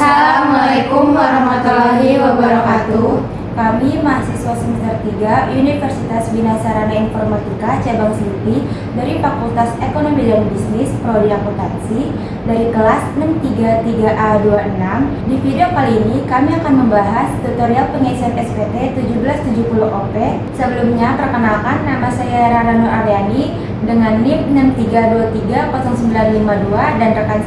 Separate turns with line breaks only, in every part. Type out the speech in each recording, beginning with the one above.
Assalamualaikum warahmatullahi wabarakatuh. Kami mahasiswa semester 3 Universitas Bina Sarana Informatika Cabang Selipi dari Fakultas Ekonomi dan Bisnis Prodi Akuntansi dari kelas 633A26. Di video kali ini kami akan membahas tutorial pengisian SPT 1770OP. Sebelumnya perkenalkan, nama saya Rara Nur Aryani dengan NIM 63230952 dan rekan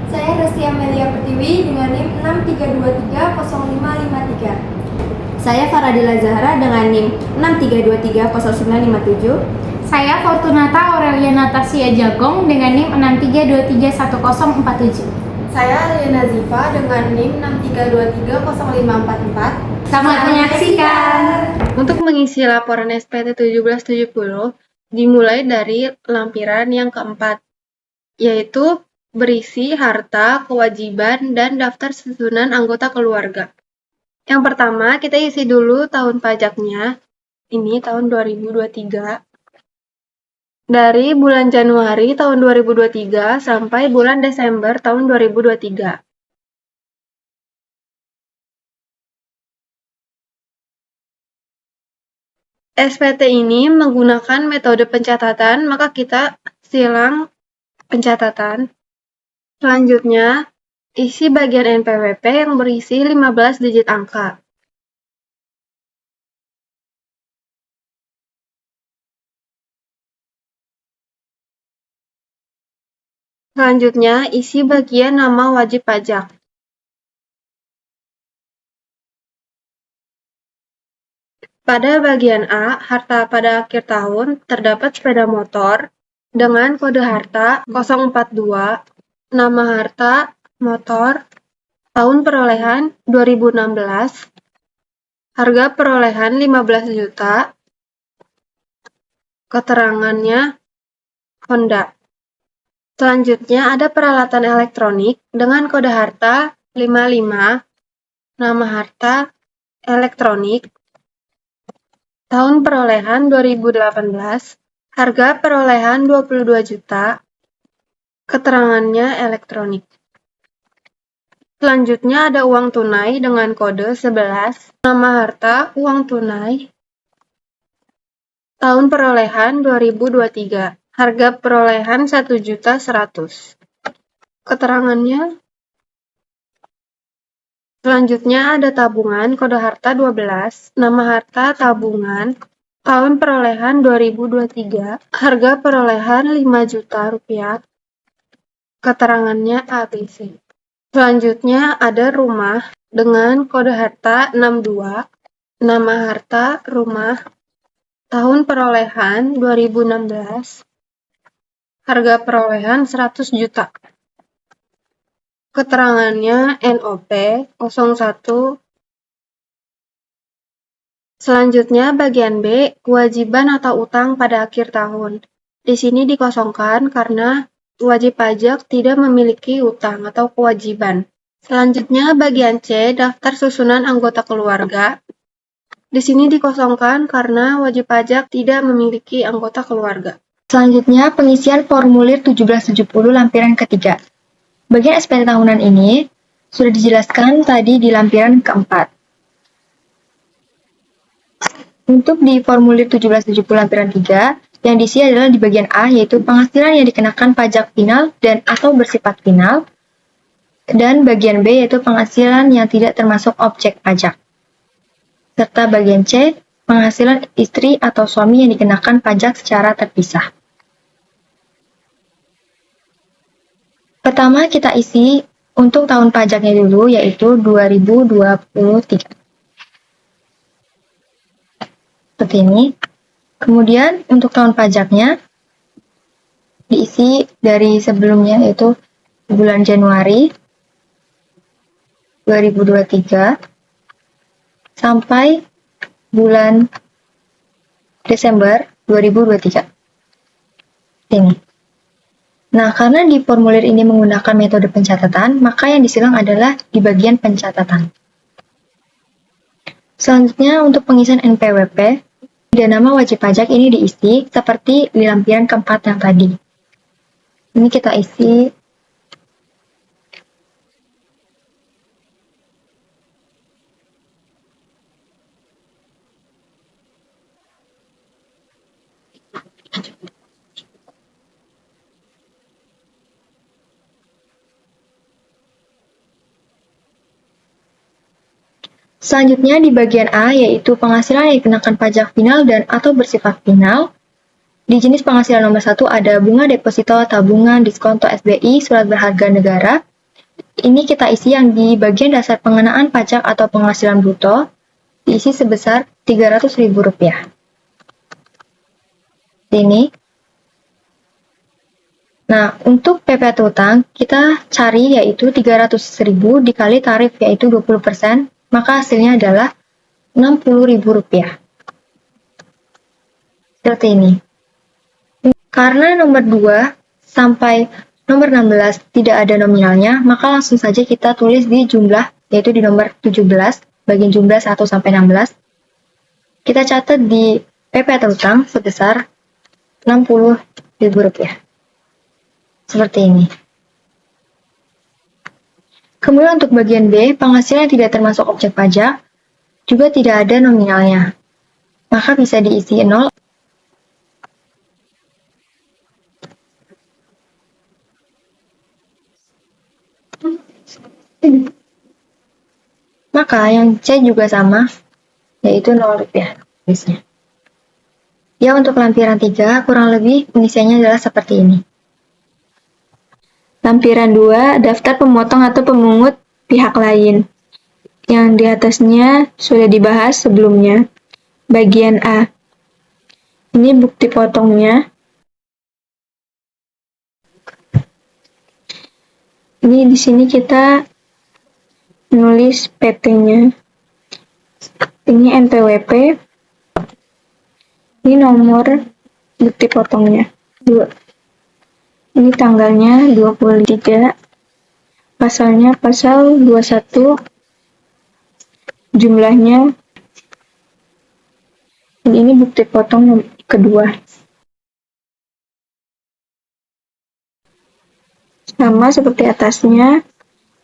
Saya Resti Amelia Pertiwi dengan NIM 63230553.
Saya Faradila Zahra dengan NIM 63230957.
Saya Fortunata Aurelia Natasia Jagong dengan NIM 63231047.
Saya Liana Ziva dengan NIM 63230544.
Selamat menyaksikan.
Untuk mengisi laporan SPT 1770, dimulai dari lampiran yang keempat, yaitu berisi harta, kewajiban, dan daftar susunan anggota keluarga. Yang pertama, kita isi dulu tahun pajaknya. Ini tahun 2023. Dari bulan Januari tahun 2023 sampai bulan Desember tahun 2023. SPT ini menggunakan metode pencatatan, maka kita silang pencatatan. Selanjutnya, isi bagian NPWP yang berisi 15 digit angka. Selanjutnya, isi bagian nama wajib pajak. Pada bagian A, harta pada akhir tahun, terdapat sepeda motor dengan kode harta 042, nama harta, motor, tahun perolehan 2016, harga perolehan 15 juta, keterangannya Honda. Selanjutnya ada peralatan elektronik dengan kode harta 55, nama harta, elektronik, tahun perolehan 2018, harga perolehan 22 juta, keterangannya elektronik. Selanjutnya ada uang tunai dengan kode 11, nama harta, uang tunai, tahun perolehan 2023, harga perolehan 1.100.000. Keterangannya. Selanjutnya ada tabungan kode harta 12, nama harta tabungan, tahun perolehan 2023, harga perolehan 5 juta rupiah. Keterangannya ABC. Selanjutnya ada rumah dengan kode harta 62, nama harta rumah, tahun perolehan 2016, harga perolehan 100 juta. Keterangannya NOP 01. Selanjutnya bagian B, kewajiban atau utang pada akhir tahun. Di sini dikosongkan karena wajib pajak tidak memiliki utang atau kewajiban. Selanjutnya bagian C, daftar susunan anggota keluarga. Di sini dikosongkan karena wajib pajak tidak memiliki anggota keluarga.
Selanjutnya pengisian formulir 1770 lampiran ketiga. Bagian SPT tahunan ini sudah dijelaskan tadi di lampiran keempat. Untuk di formulir 1770 lampiran 3, yang diisi adalah di bagian A, yaitu penghasilan yang dikenakan pajak final dan atau bersifat final, dan bagian B, yaitu penghasilan yang tidak termasuk objek pajak. Serta bagian C, penghasilan istri atau suami yang dikenakan pajak secara terpisah. Pertama kita isi untuk tahun pajaknya dulu, yaitu 2023. Seperti ini. Kemudian untuk tahun pajaknya diisi dari sebelumnya, yaitu bulan Januari 2023 sampai bulan Desember 2023. Ini. Nah, karena di formulir ini menggunakan metode pencatatan, maka yang disilang adalah di bagian pencatatan. Selanjutnya untuk pengisian NPWP, dan nama wajib pajak ini diisi seperti di lampiran keempat yang tadi. Ini kita isi Selanjutnya di bagian A yaitu penghasilan yang dikenakan pajak final dan atau bersifat final. Di jenis penghasilan nomor 1 ada bunga deposito, tabungan, diskonto SBI, surat berharga negara. Ini kita isi yang di bagian dasar pengenaan pajak atau penghasilan bruto diisi sebesar Rp300.000. Ini. Nah, untuk PPh utang kita cari yaitu 300.000 dikali tarif yaitu 20%, maka hasilnya adalah Rp60.000. Seperti ini. Karena nomor 2 sampai nomor 16 tidak ada nominalnya, maka langsung saja kita tulis di jumlah, yaitu di nomor 17, bagian jumlah 1 sampai 16. Kita catat di PPh utang sebesar Rp60.000. Seperti ini. Kemudian untuk bagian B, penghasilan yang tidak termasuk objek pajak, juga tidak ada nominalnya. Maka bisa diisi 0. Maka yang C juga sama, yaitu Rp0 tulisnya. Ya, untuk lampiran 3, kurang lebih pengisiannya adalah seperti ini.
Lampiran 2, daftar pemotong atau pemungut pihak lain. Yang di atasnya sudah dibahas sebelumnya. Bagian A. Ini bukti potongnya. Ini di sini kita menulis PT-nya. Ini NPWP. Ini nomor bukti potongnya. 2. Ini tanggalnya 23. Pasalnya pasal 21. Jumlahnya. Ini bukti potong kedua. Sama seperti atasnya.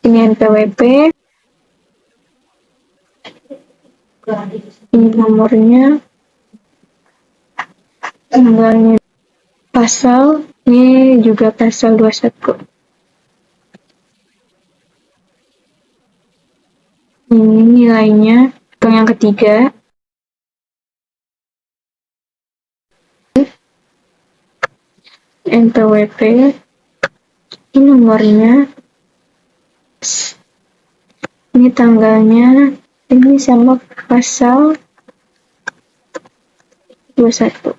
Ini NPWP. Ini nomornya. Tanggalnya. Pasal. Ini juga pasal 21. Ini nilainya. Yang ketiga. NPWP. Ini nomornya. Ini tanggalnya. Ini sama pasal 21.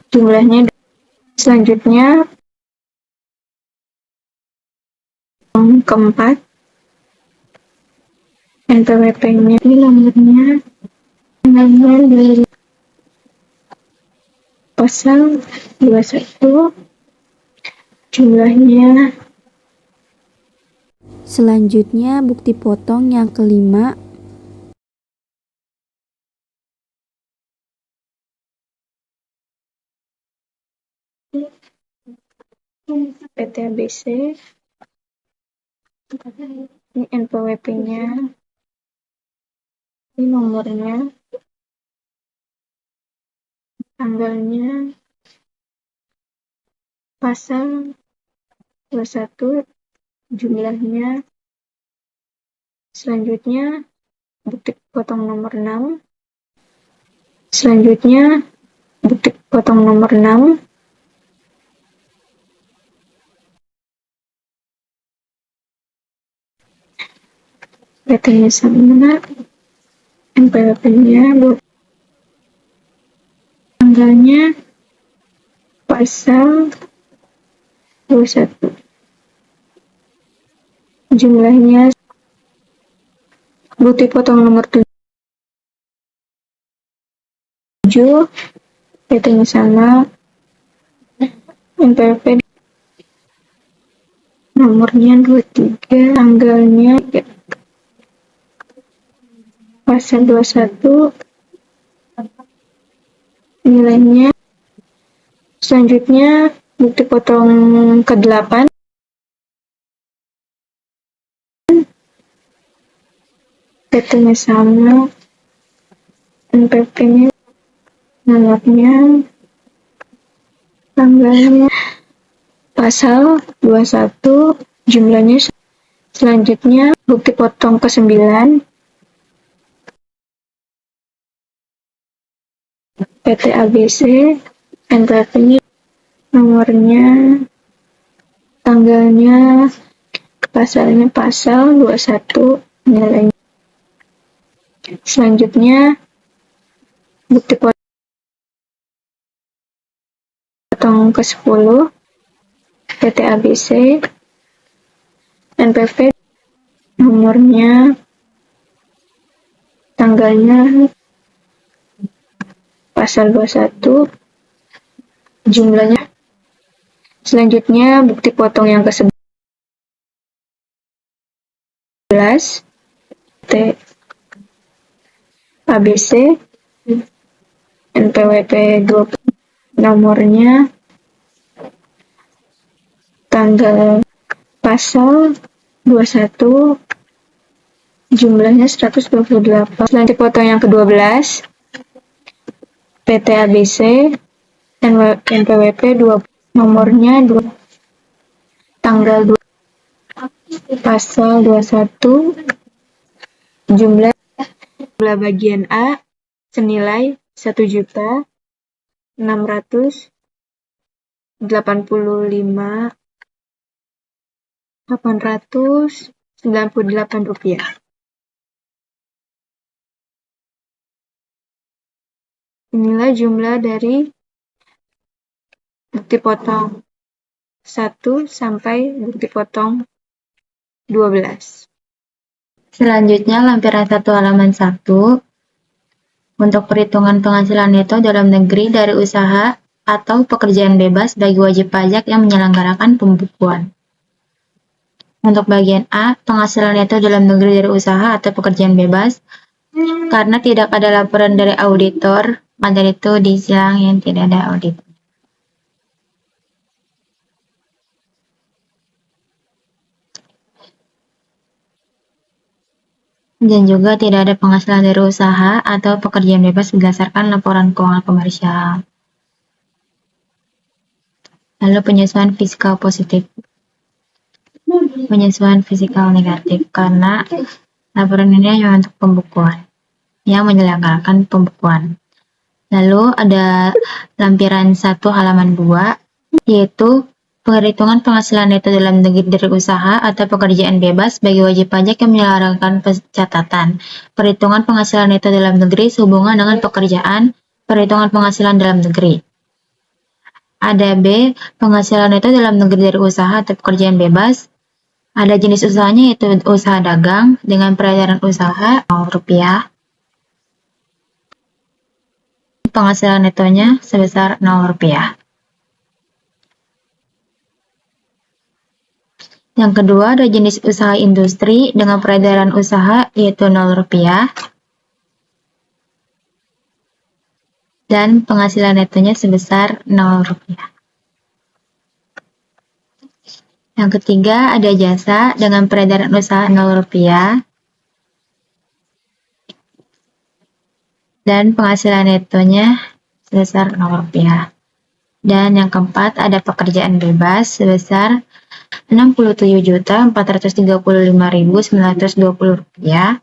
Jumlahnya. Selanjutnya yang keempat, NPWP-nya ini nomornya di pasal 21, jumlahnya.
Selanjutnya bukti potong yang kelima.
PT ABC. Ini NPWP-nya. Ini nomornya. Tanggalnya. Pasal 21. Jumlahnya. Selanjutnya bukti potong nomor 6. Selanjutnya bukti potong nomor 6. PT-nya sama, NPWP-nya, tanggalnya pasal 21. Jumlahnya bukti potong nomor 7. PT-nya sama, NPWP nomornya 23, tanggalnya pasal 21, nilainya. Selanjutnya bukti potong ke-8. PT-nya sama, NPWP-nya, nomornya, tanggalnya, pasal 21, jumlahnya.
Selanjutnya, bukti potong ke-9. PT ABC, NPWP, nomornya, tanggalnya, pasalnya pasal 21, nilainya. Selanjutnya, bukti potong ke-10, PT ABC, NPV, nomornya, tanggalnya, pasal 21, jumlahnya. Selanjutnya, bukti potong yang ke-11, PT ABC, NPWP 20, nomornya, tanggal, pasal 21, jumlahnya 128. Selanjutnya potong yang ke-12, PT ABC, NPWP 20, nomornya 2, tanggal 2, pasal 21, jumlah bagian A senilai 1.685.898 rupiah. Inilah jumlah dari bukti potong 1 sampai bukti potong 12.
Selanjutnya, lampiran 1 halaman 1 untuk perhitungan penghasilan neto dalam negeri dari usaha atau pekerjaan bebas bagi wajib pajak yang menyelenggarakan pembukuan. Untuk bagian A, penghasilan neto dalam negeri dari usaha atau pekerjaan bebas, karena tidak ada laporan dari auditor, maka itu disilang yang tidak ada audit. Dan juga tidak ada penghasilan dari usaha atau pekerjaan bebas berdasarkan laporan keuangan komersial. Lalu penyesuaian fiskal positif. Penyesuaian fiskal negatif karena laporan ini hanya untuk pembukuan yang menyelenggarakan pembukuan. Lalu ada lampiran 1 halaman 2 yaitu perhitungan penghasilan neto dalam negeri dari usaha atau pekerjaan bebas bagi wajib pajak yang menyelenggarakan pencatatan. Perhitungan penghasilan neto dalam negeri sehubungan dengan pekerjaan perhitungan penghasilan dalam negeri. Ada B, penghasilan neto dalam negeri dari usaha atau pekerjaan bebas. Ada jenis usahanya yaitu usaha dagang dengan peredaran usaha Rp0. Penghasilan netonya sebesar Rp0. Yang kedua ada jenis usaha industri dengan peredaran usaha yaitu Rp0. Dan penghasilan netonya sebesar Rp0. Yang ketiga ada jasa dengan peredaran usaha Rp0. Dan penghasilan netonya sebesar Rp0. Dan yang keempat ada pekerjaan bebas sebesar Rp67.435.920.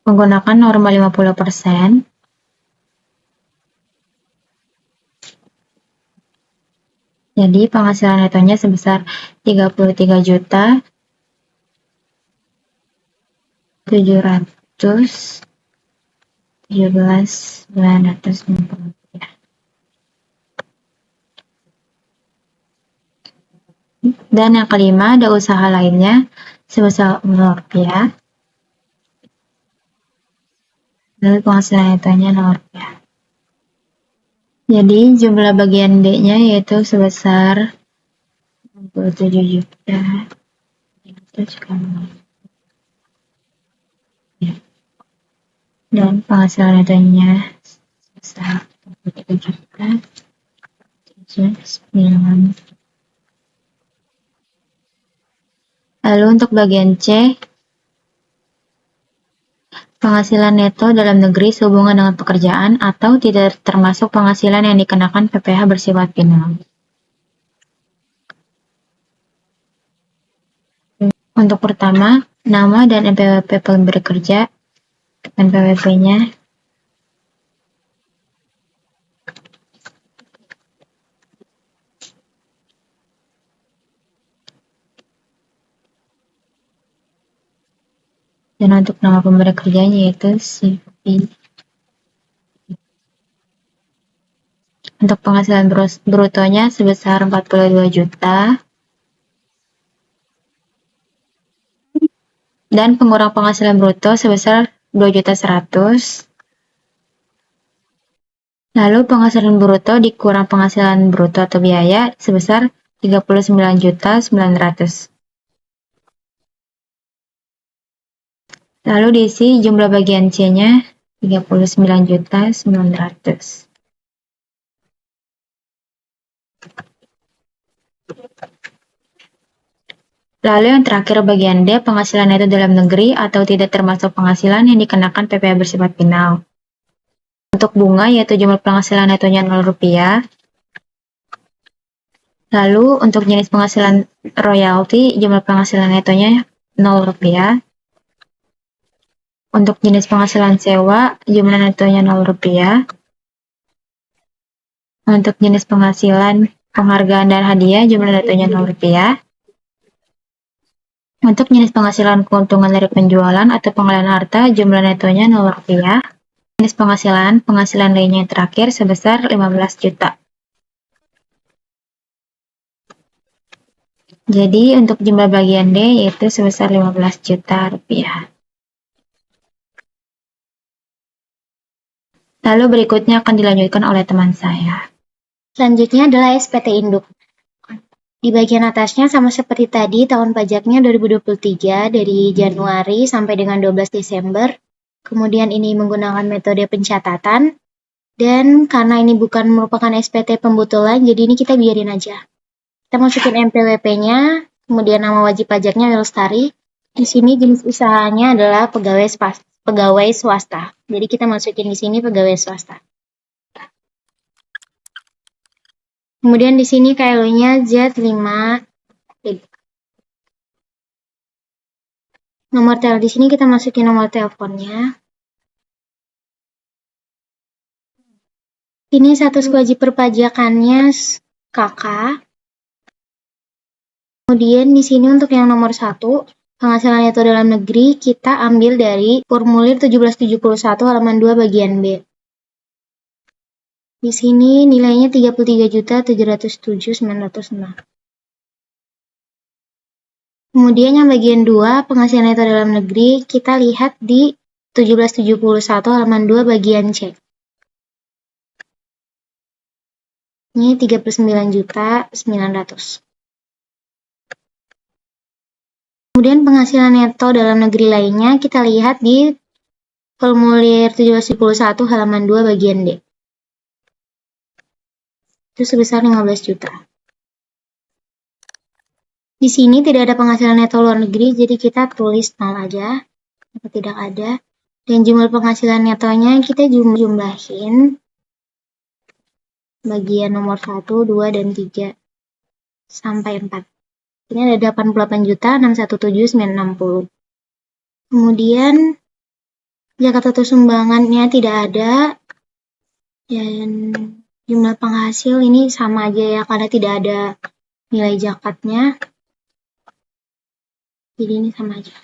Menggunakan norma 50%. Jadi penghasilan netonya sebesar Rp33.717.960. Dan yang kelima ada usaha lainnya sebesar Rp0. Lalu penghasilan netonya Rp0. Jadi jumlah bagian D-nya yaitu sebesar 67 juta. Dan penghasilan netonya sebesar 67 juta. 9. Lalu untuk bagian C penghasilan neto dalam negeri sehubungan dengan pekerjaan atau tidak termasuk penghasilan yang dikenakan PPh bersifat final. Untuk pertama, nama dan NPWP pemberi kerja, NPWP-nya. Dan untuk nama pemberi kerjanya yaitu CV. Untuk penghasilan brutonya sebesar 42 juta. Dan pengurang penghasilan bruto sebesar 2.100.000. Lalu penghasilan bruto dikurang penghasilan bruto atau biaya sebesar 39.900.000. Lalu diisi jumlah bagian C-nya 39.900.000. Lalu yang terakhir bagian D, penghasilan neto dalam negeri atau tidak termasuk penghasilan yang dikenakan PPh bersifat final. Untuk bunga yaitu jumlah penghasilan netonya Rp0. Lalu untuk jenis penghasilan royalti, jumlah penghasilan netonya Rp0. Untuk jenis penghasilan sewa, jumlah netonya Rp0. Untuk jenis penghasilan penghargaan dan hadiah, jumlah netonya Rp0. Untuk jenis penghasilan keuntungan dari penjualan atau pengalihan harta, jumlah netonya Rp0. Jenis penghasilan lainnya yang terakhir sebesar 15 juta. Jadi untuk jumlah bagian D yaitu sebesar 15 juta rupiah. Lalu berikutnya akan dilanjutkan oleh teman saya.
Selanjutnya adalah SPT Induk. Di bagian atasnya sama seperti tadi, tahun pajaknya 2023 dari Januari sampai dengan 12 Desember. Kemudian ini menggunakan metode pencatatan. Dan karena ini bukan merupakan SPT pembetulan, jadi ini kita biarin aja. Kita masukin NPWP-nya, kemudian nama wajib pajaknya Lestari. Di sini jenis usahanya adalah pegawai swasta. Jadi kita masukin di sini pegawai swasta. Kemudian di sini KLO-nya Z5. Nomor telepon di sini kita masukin nomor teleponnya. Ini status wajib perpajakannya KK. Kemudian di sini untuk yang nomor 1, penghasilan neto dalam negeri kita ambil dari formulir 1771 halaman 2 bagian B. Di sini nilainya 33.707.906. Kemudian yang bagian 2, penghasilan neto dalam negeri kita lihat di 1771 halaman 2 bagian C. Ini 39.900.000. Kemudian penghasilan neto dalam negeri lainnya kita lihat di formulir 1771 halaman 2 bagian D. Itu sebesar 15 juta. Di sini tidak ada penghasilan neto luar negeri, jadi kita tulis 0 aja, atau tidak ada. Dan jumlah penghasilan netonya kita jumlahin bagian nomor 1, 2, dan 3 sampai 4. Ini ada 88.617.960. Kemudian zakat atau sumbangannya tidak ada. Dan jumlah penghasil ini sama aja ya, karena tidak ada nilai zakatnya. Jadi ini sama aja.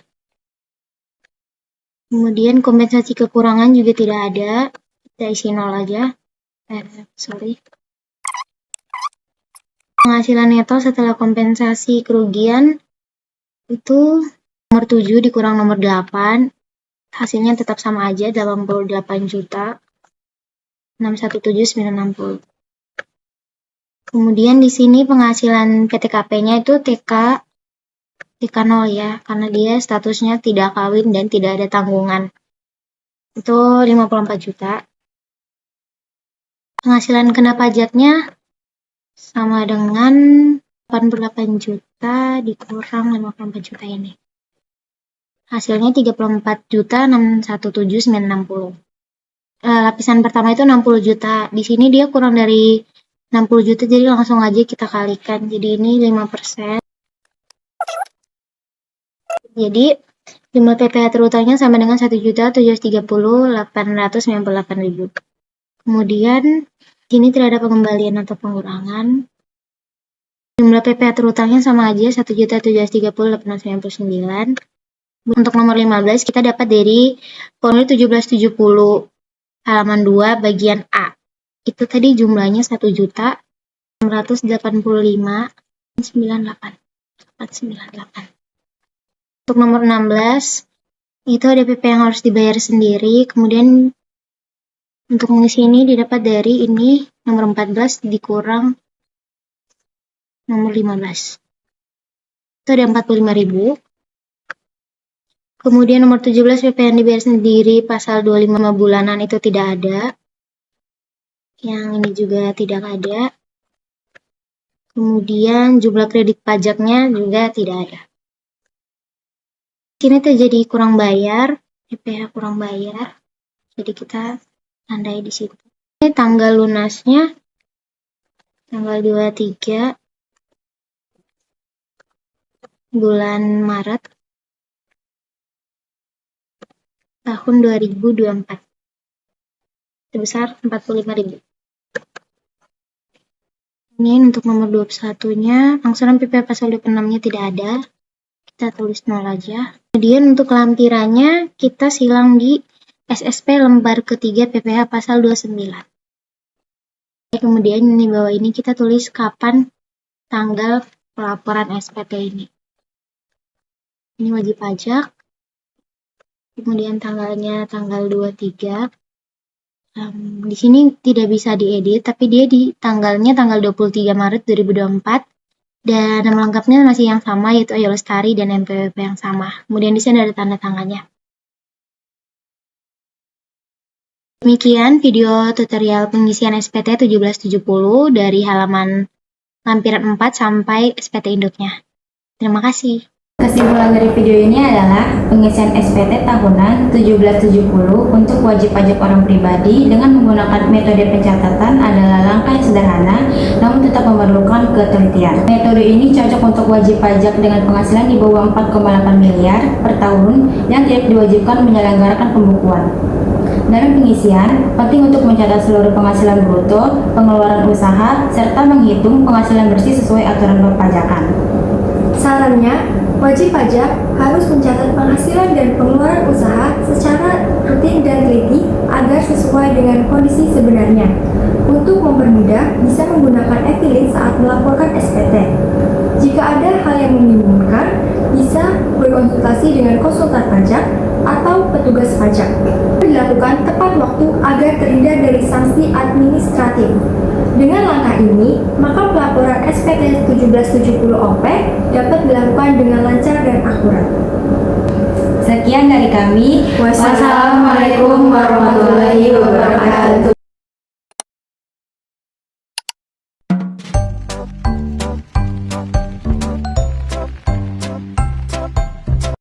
Kemudian kompensasi kekurangan juga tidak ada. Kita isi 0 aja. Penghasilan neto setelah kompensasi kerugian itu nomor 7 dikurang nomor 8. Hasilnya tetap sama aja, 88.617.960. Kemudian di sini penghasilan PTKP-nya itu TK 0 ya, karena dia statusnya tidak kawin dan tidak ada tanggungan. Itu 54 juta. Penghasilan kena pajaknya sama dengan 88 juta dikurang 54 juta ini. Hasilnya 34.617.960. Lapisan pertama itu 60 juta. Di sini dia kurang dari 60 juta, jadi langsung aja kita kalikan. Jadi ini 5%. Jadi jumlah PPh terutangnya sama dengan 1.730.898.000. Kemudian sini tidak ada pengembalian atau pengurangan. Jumlah PPh terutangnya sama aja 1.730.899. Untuk nomor 15 kita dapat dari formulir 1770 halaman 2 bagian A. Itu tadi jumlahnya 1.685.98. Untuk nomor 16 itu ada PP yang harus dibayar sendiri. Kemudian untuk mengisi ini didapat dari ini nomor 14 dikurang nomor 15. Itu ada 45.000. Kemudian nomor 17 PP yang dibayar sendiri pasal 25 bulanan itu tidak ada. Yang ini juga tidak ada. Kemudian jumlah kredit pajaknya juga tidak ada. Sini terjadi kurang bayar, PPh kurang bayar. Jadi kita tandai di situ. Ini tanggal lunasnya tanggal 23 bulan Maret tahun 2024. Sebesar 45.000. Ini untuk nomor 21-nya, angsuran PPh pasal 26-nya tidak ada. Kita tulis 0 aja. Kemudian untuk lampirannya, kita silang di SSP lembar ketiga PPh pasal 29. Kemudian di bawah ini kita tulis kapan tanggal pelaporan SPT ini. Ini wajib pajak. Kemudian tanggalnya tanggal 23. Di sini tidak bisa diedit, tapi dia di tanggalnya tanggal 23 Maret 2024. Dan nama lengkapnya masih yang sama, yaitu Ayu Lestari dan NPWP yang sama. Kemudian di sini ada tanda tangannya. Demikian video tutorial pengisian SPT 1770 dari halaman lampiran 4 sampai SPT induknya. Terima kasih.
Kesimpulan dari video ini adalah pengisian SPT tahunan 1770 untuk wajib pajak orang pribadi dengan menggunakan metode pencatatan adalah langkah yang sederhana namun tetap memerlukan ketelitian. Metode ini cocok untuk wajib pajak dengan penghasilan di bawah 4,8 miliar per tahun yang tidak diwajibkan menyelenggarakan pembukuan. Dalam pengisian, penting untuk mencatat seluruh penghasilan bruto, pengeluaran usaha, serta menghitung penghasilan bersih sesuai aturan perpajakan.
Sarannya, wajib pajak harus mencatat penghasilan dan pengeluaran usaha secara rutin dan teliti agar sesuai dengan kondisi sebenarnya. Untuk mempermudah, bisa menggunakan e-filing saat melaporkan SPT. Jika ada hal yang membingungkan, bisa berkonsultasi dengan konsultan pajak atau petugas pajak. Dilakukan tepat waktu agar terhindar dari sanksi administratif. Dengan langkah ini, maka pelaporan SPT 1770 OP dapat dilakukan dengan lancar dan akurat.
Sekian dari kami.
Wassalamualaikum